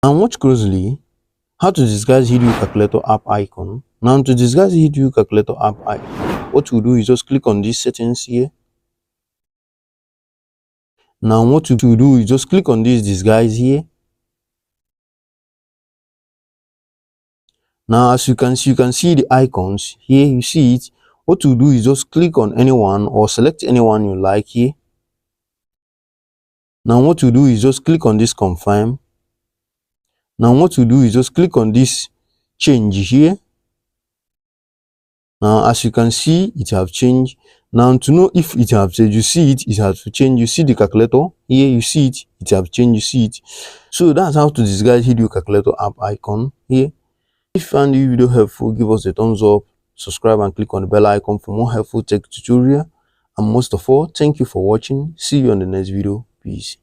Now watch closely how to disguise Hideu calculator app icon. Now to disguise Hideu calculator app icon, what we'll do is just click on these settings here. Now what you do is just click on this disguise here. Now as you can see the icons here, you see it. What you do is just click on anyone or select anyone you like here. Now what you do is just click on this confirm. Now what you do is just click on this change here. Now as you can see, it have changed. Now to know if it have changed, you see it has to change. You see the calculator here, you see it have changed, you see it. So that's how to disguise Hideu calculator app icon here. If you found this video helpful, give us a thumbs up, subscribe and click on the bell icon for more helpful tech tutorial. And most of all, thank you for watching. See you on the next video. Peace.